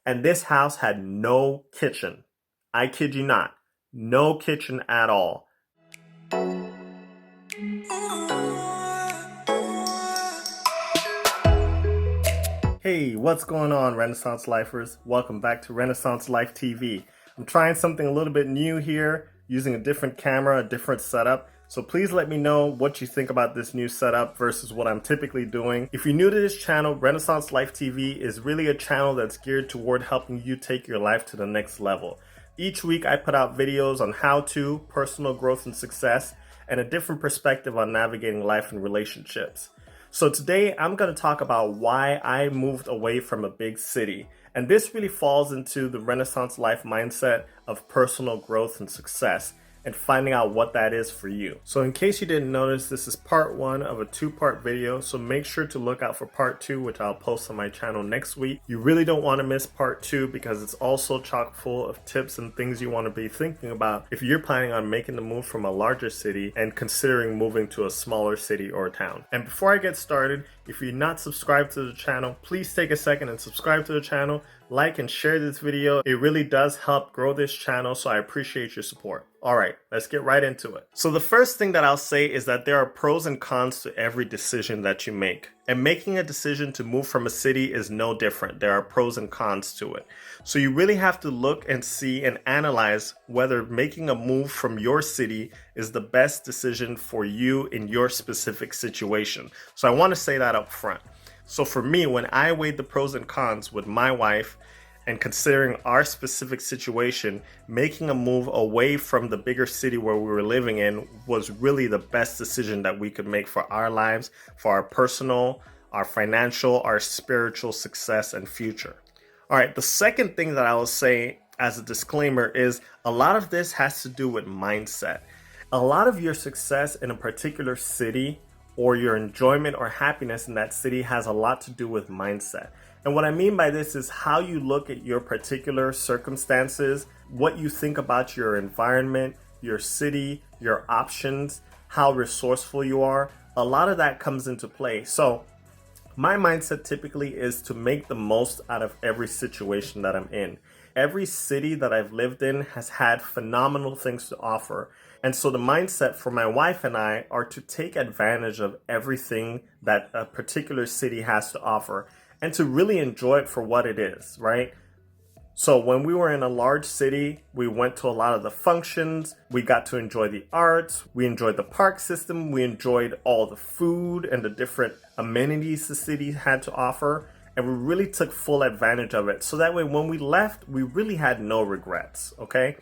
And this house had no kitchen. I kid you not, no kitchen at all. Hey, what's going on, Renaissance Lifers? Welcome back to Renaissance Life TV. I'm trying something a little bit new here, using a different camera, a different setup. So please let me know what you think about this new setup versus what I'm typically doing. If you're new to this channel, Renaissance Life TV is really a channel that's geared toward helping you take your life to the next level. Each week I put out videos on how-to, personal growth and success, and a different perspective on navigating life and relationships. So today I'm going to talk about why I moved away from a big city. And this really falls into the Renaissance life mindset of personal growth and success and finding out what that is for you. So in case you didn't notice, this is part one of a two-part video. So make sure to look out for part two, which I'll post on my channel next week. You really don't want to miss part two because it's also chock full of tips and things you want to be thinking about if you're planning on making the move from a larger city and considering moving to a smaller city or town. And before I get started, if you're not subscribed to the channel, please take a second and subscribe to the channel, like and share this video. It really does help grow this channel, so I appreciate your support. All right, let's get right into it. So the first thing that I'll say is that there are pros and cons to every decision that you make. And making a decision to move from a city is no different. There are pros and cons to it. So you really have to look and see and analyze whether making a move from your city is the best decision for you in your specific situation. So I want to say that up front. So for me, when I weighed the pros and cons with my wife and considering our specific situation, making a move away from the bigger city where we were living in was really the best decision that we could make for our lives, for our personal, our financial, our spiritual success and future. All right, the second thing that I will say as a disclaimer is a lot of this has to do with mindset. A lot of your success in a particular city or your enjoyment or happiness in that city has a lot to do with mindset. And what I mean by this is how you look at your particular circumstances, what you think about your environment, your city, your options, how resourceful you are. A lot of that comes into play. So my mindset typically is to make the most out of every situation that I'm in. Every city that I've lived in has had phenomenal things to offer. And so the mindset for my wife and I are to take advantage of everything that a particular city has to offer and to really enjoy it for what it is, right? So when we were in a large city, we went to a lot of the functions, we got to enjoy the arts, we enjoyed the park system, we enjoyed all the food and the different amenities the city had to offer, and we really took full advantage of it. So that way when we left, we really had no regrets, okay?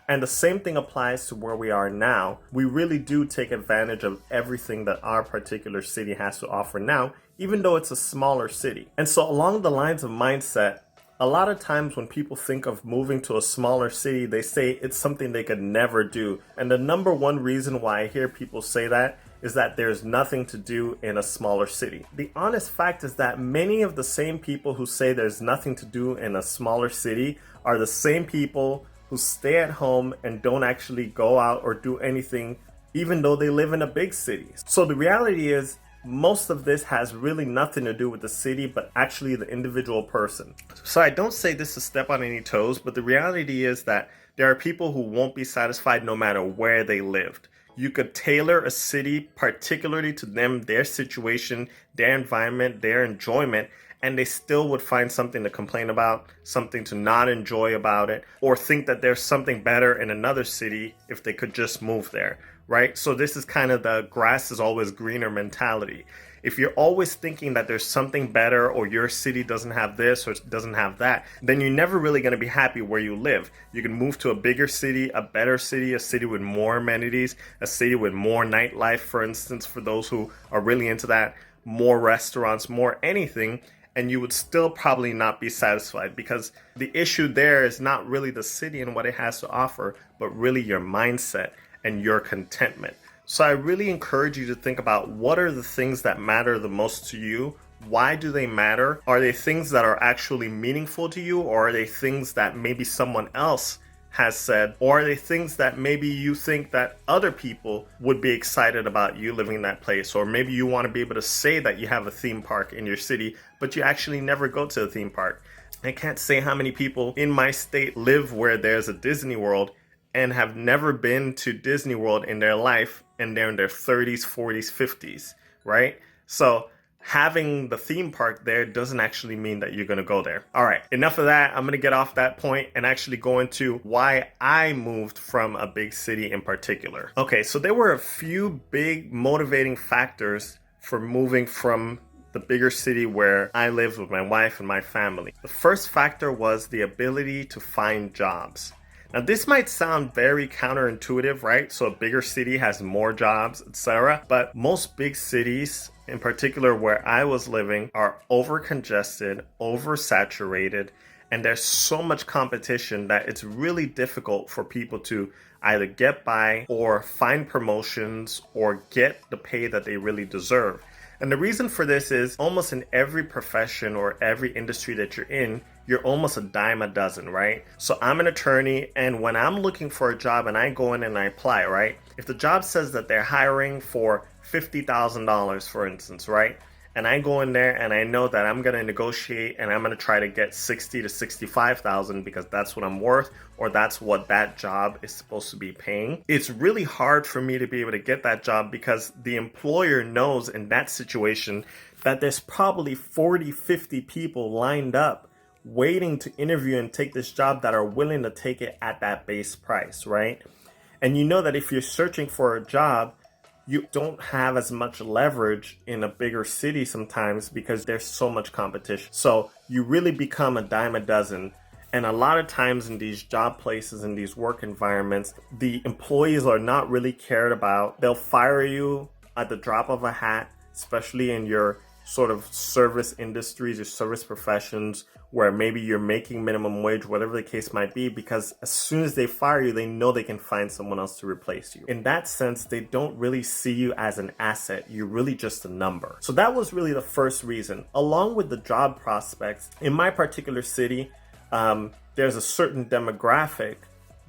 And the same thing applies to where we are now. We really do take advantage of everything that our particular city has to offer now, even though it's a smaller city. And so along the lines of mindset, a lot of times when people think of moving to a smaller city, they say it's something they could never do. And the number one reason why I hear people say that is that there's nothing to do in a smaller city. The honest fact is that many of the same people who say there's nothing to do in a smaller city are the same people who stay at home and don't actually go out or do anything, even though they live in a big city. So the reality is, most of this has really nothing to do with the city, but actually the individual person. So I don't say this to step on any toes, but the reality is that there are people who won't be satisfied no matter where they lived. You could tailor a city particularly to them, their situation, their environment, their enjoyment, and they still would find something to complain about, something to not enjoy about it, or think that there's something better in another city if they could just move there, right? So this is kind of the grass is always greener mentality. If you're always thinking that there's something better or your city doesn't have this or doesn't have that, then you're never really going to be happy where you live. You can move to a bigger city, a better city, a city with more amenities, a city with more nightlife, for instance, for those who are really into that, more restaurants, more anything, and you would still probably not be satisfied because the issue there is not really the city and what it has to offer, but really your mindset and your contentment. So I really encourage you to think about what are the things that matter the most to you. Why do they matter? Are they things that are actually meaningful to you, or are they things that maybe someone else has said, or are they things that maybe you think that other people would be excited about you living in that place? Or maybe you want to be able to say that you have a theme park in your city, but you actually never go to a theme park. I can't say how many people in my state live where there's a Disney World and have never been to Disney World in their life, and they're in their 30s, 40s, 50s, right? So having the theme park there doesn't actually mean that you're going to go there. All right, enough of that. I'm going to get off that point and actually go into why I moved from a big city in particular. Okay, so there were a few big motivating factors for moving from the bigger city where I lived with my wife and my family. The first factor was the ability to find jobs. Now, this might sound very counterintuitive, right? So a bigger city has more jobs, etc. But most big cities, in particular where I was living, are over-congested, oversaturated, and there's so much competition that it's really difficult for people to either get by or find promotions or get the pay that they really deserve. And the reason for this is almost in every profession or every industry that you're in, you're almost a dime a dozen, right? So I'm an attorney, and when I'm looking for a job and I go in and I apply, right? If the job says that they're hiring for $50,000, for instance, right? And I go in there and I know that I'm going to negotiate and I'm going to try to get 60 to 65,000 because that's what I'm worth, or that's what that job is supposed to be paying. It's really hard for me to be able to get that job because the employer knows in that situation that there's probably 40, 50 people lined up waiting to interview and take this job that are willing to take it at that base price, right? And you know that if you're searching for a job, you don't have as much leverage in a bigger city sometimes because there's so much competition. So you really become a dime a dozen. And a lot of times in these job places, in these work environments, the employees are not really cared about. They'll fire you at the drop of a hat, especially in your sort of service industries or service professions where maybe you're making minimum wage, whatever the case might be, because as soon as they fire you, they know they can find someone else to replace you. In that sense, they don't really see you as an asset. You're really just a number. So that was really the first reason. Along with the job prospects, in my particular city, there's a certain demographic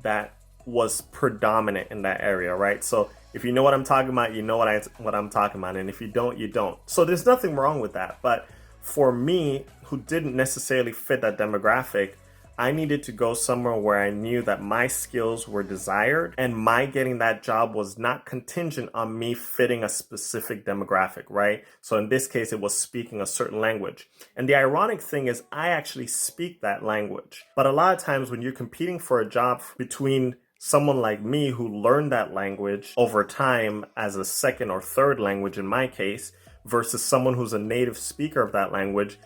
that was predominant in that area, right? So if you know what I'm talking about, you know what I'm talking about. And if you don't, you don't. So there's nothing wrong with that. But for me, who didn't necessarily fit that demographic, I needed to go somewhere where I knew that my skills were desired and my getting that job was not contingent on me fitting a specific demographic, right? So in this case, it was speaking a certain language. And the ironic thing is I actually speak that language. But a lot of times when you're competing for a job between someone like me who learned that language over time as a second or third language in my case, versus someone who's a native speaker of that language,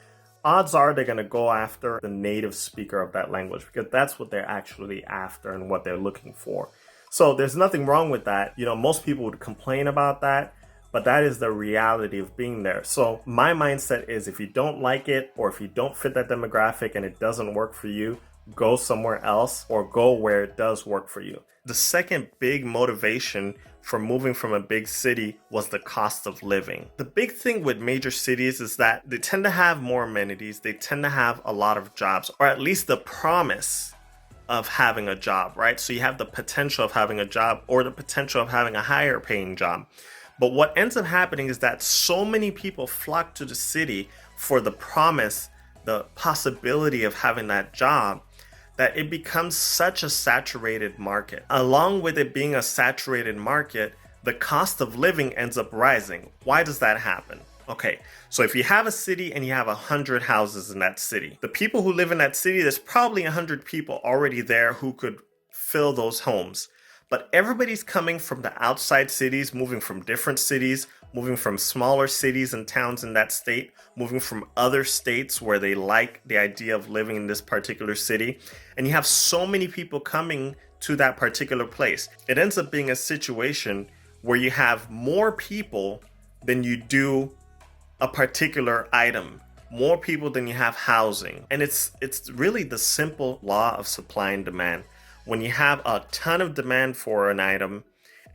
odds are they're going to go after the native speaker of that language because that's what they're actually after and what they're looking for. So there's nothing wrong with that. You know, most people would complain about that, but that is the reality of being there. So my mindset is if you don't like it or if you don't fit that demographic and it doesn't work for you, go somewhere else or go where it does work for you. The second big motivation for moving from a big city was the cost of living. The big thing with major cities is that they tend to have more amenities, they tend to have a lot of jobs, or at least the promise of having a job, right? So you have the potential of having a job or the potential of having a higher paying job. But what ends up happening is that so many people flock to the city for the promise, the possibility of having that job, that it becomes such a saturated market. Along with it being a saturated market, the cost of living ends up rising. Why does that happen? Okay, so if you have a city and you have 100 houses in that city, the people who live in that city, there's probably 100 people already there who could fill those homes. But everybody's coming from the outside cities, moving from different cities, moving from smaller cities and towns in that state, moving from other states where they like the idea of living in this particular city. And you have so many people coming to that particular place. It ends up being a situation where you have more people than you do a particular item, more people than you have housing. And it's really the simple law of supply and demand. When you have a ton of demand for an item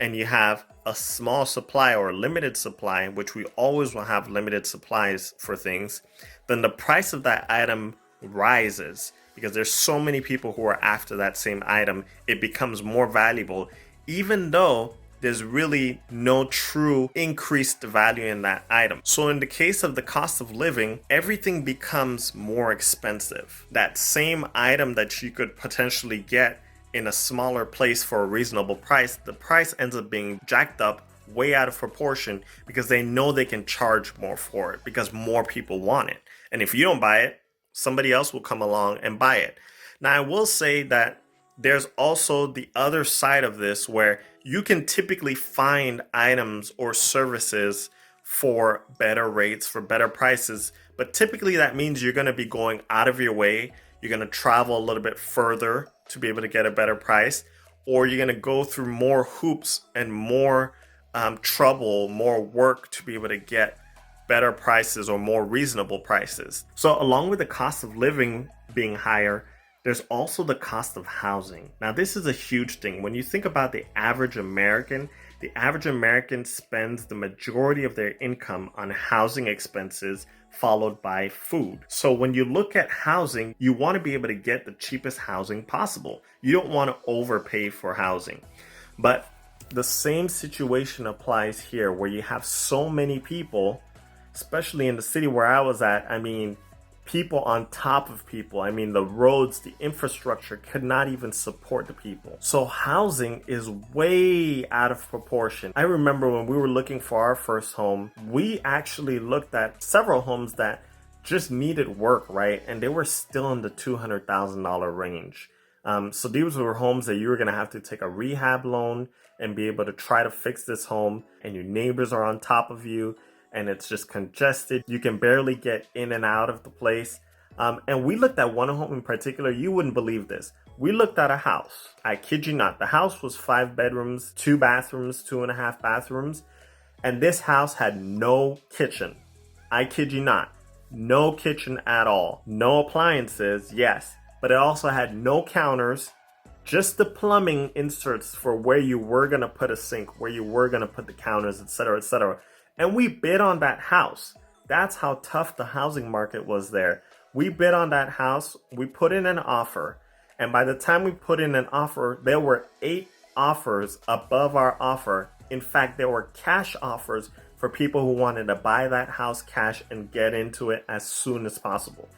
and you have a small supply or limited supply, which we always will have limited supplies for things, then the price of that item rises because there's so many people who are after that same item. It becomes more valuable, even though there's really no true increased value in that item. So in the case of the cost of living, everything becomes more expensive. That same item that you could potentially get in a smaller place for a reasonable price, the price ends up being jacked up way out of proportion because they know they can charge more for it because more people want it. And if you don't buy it, somebody else will come along and buy it. Now, I will say that there's also the other side of this where you can typically find items or services for better rates, for better prices, but typically that means you're going to be going out of your way. You're going to travel a little bit further to be able to get a better price, or you're going to go through more hoops and more trouble, more work to be able to get better prices or more reasonable prices. So along with the cost of living being higher, there's also the cost of housing. Now, this is a huge thing. When you think about the average American spends the majority of their income on housing expenses, followed by food. So when you look at housing, you want to be able to get the cheapest housing possible. You don't want to overpay for housing. But the same situation applies here where you have so many people, especially in the city where I was at. I mean, people on top of people. I mean, the roads, the infrastructure could not even support the people. So housing is way out of proportion. I remember when we were looking for our first home, we actually looked at several homes that just needed work, right? And they were still in the $200,000 range. So these were homes that you were going to have to take a rehab loan and be able to try to fix this home, and your neighbors are on top of you, and it's just congested. You can barely get in and out of the place. And we looked at one home in particular. You wouldn't believe this. We looked at a house. I kid you not. The house was 5 bedrooms, 2 bathrooms, 2.5 bathrooms. And this house had no kitchen. I kid you not. No kitchen at all. No appliances, yes. But it also had no counters. Just the plumbing inserts for where you were going to put a sink, where you were going to put the counters, etc., etc. And we bid on that house. That's how tough the housing market was there. We bid on that house. We put in an offer. And by the time we put in an offer, there were 8 offers above our offer. In fact, there were cash offers for people who wanted to buy that house cash and get into it as soon as possible.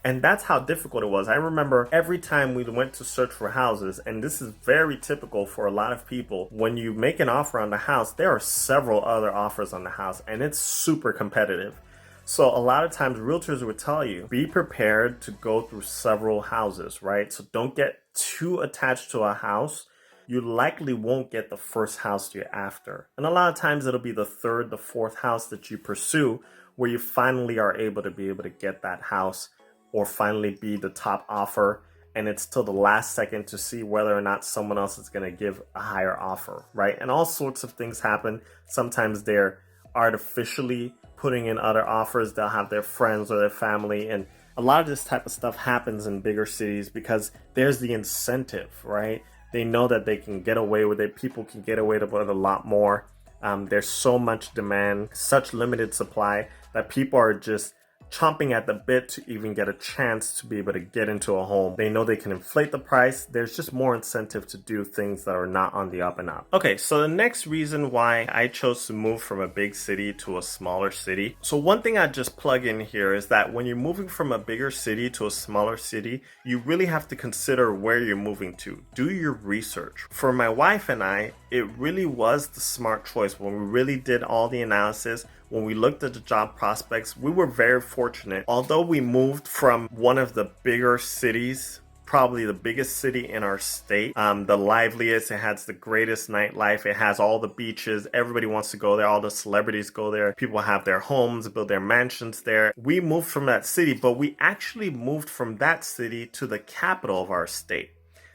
And that's how difficult it was. I remember every time we went to search for houses, and this is very typical for a lot of people, when you make an offer on the house, there are several other offers on the house, and it's super competitive. So a lot of times realtors would tell you, be prepared to go through several houses, right? So don't get too attached to a house. You likely won't get the first house you're after. And a lot of times it'll be the 3rd, the 4th house that you pursue where you finally are able to get that house, or finally be the top offer, and it's till the last second to see whether or not someone else is going to give a higher offer, right? And all sorts of things happen. Sometimes they're artificially putting in other offers. They'll have their friends or their family, and a lot of this type of stuff happens in bigger cities because there's the incentive, right? They know that they can get away with it. People can get away with it a lot more. There's so much demand, such limited supply that people are just chomping at the bit to even get a chance to be able to get into a home. They know they can inflate the price. There's just more incentive to do things that are not on the up and up. Okay, so the next reason why I chose to move from a big city to a smaller city. So one thing I just plug in here is that when you're moving from a bigger city to a smaller city, you really have to consider where you're moving to. Do your research. For my wife and I, it really was the smart choice. When we really did all the analysis, when we looked at the job prospects, we were very fortunate. Although we moved from one of the bigger cities, probably the biggest city in our state, the liveliest, it has the greatest nightlife, it has all the beaches, everybody wants to go there, all the celebrities go there, people have their homes, build their mansions there. We moved from that city, but we actually moved from that city to the capital of our state.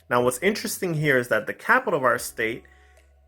Now, what's interesting here is that the capital of our state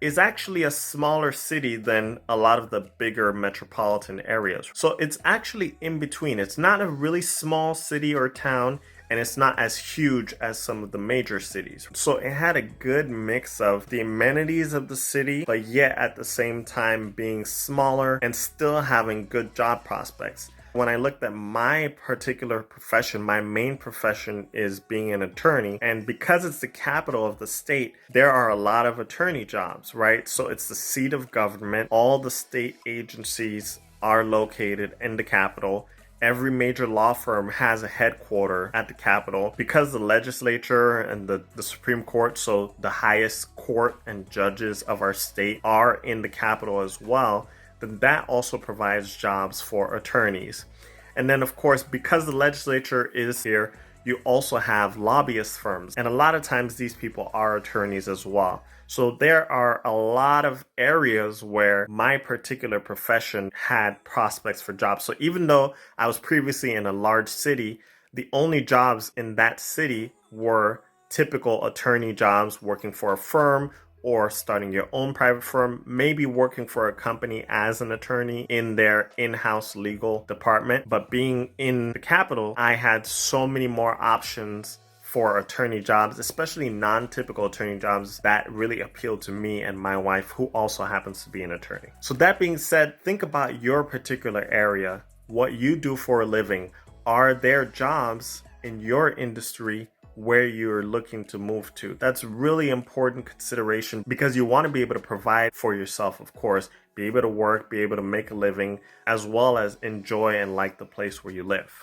is actually a smaller city than a lot of the bigger metropolitan areas. So it's actually in between. It's not a really small city or town, and it's not as huge as some of the major cities. So it had a good mix of the amenities of the city, but yet at the same time being smaller and still having good job prospects. When I looked at my particular profession, my main profession is being an attorney. And because it's the capital of the state, there are a lot of attorney jobs, right? So it's the seat of government. All the state agencies are located in the capital. Every major law firm has a headquarter at the Capitol because the legislature and the Supreme Court, so the highest court and judges of our state, are in the Capitol as well. Then that also provides jobs for attorneys. And then, of course, because the legislature is here, you also have lobbyist firms. And a lot of times these people are attorneys as well. So there are a lot of areas where my particular profession had prospects for jobs. So even though I was previously in a large city, the only jobs in that city were typical attorney jobs, working for a firm or starting your own private firm, maybe working for a company as an attorney in their in-house legal department. But being in the capital, I had so many more options for attorney jobs, especially non-typical attorney jobs, that really appealed to me and my wife, who also happens to be an attorney. So that being said, think about your particular area, what you do for a living. Are there jobs in your industry where you're looking to move to? That's really important consideration because you want to be able to provide for yourself, of course, be able to work, be able to make a living, as well as enjoy and like the place where you live.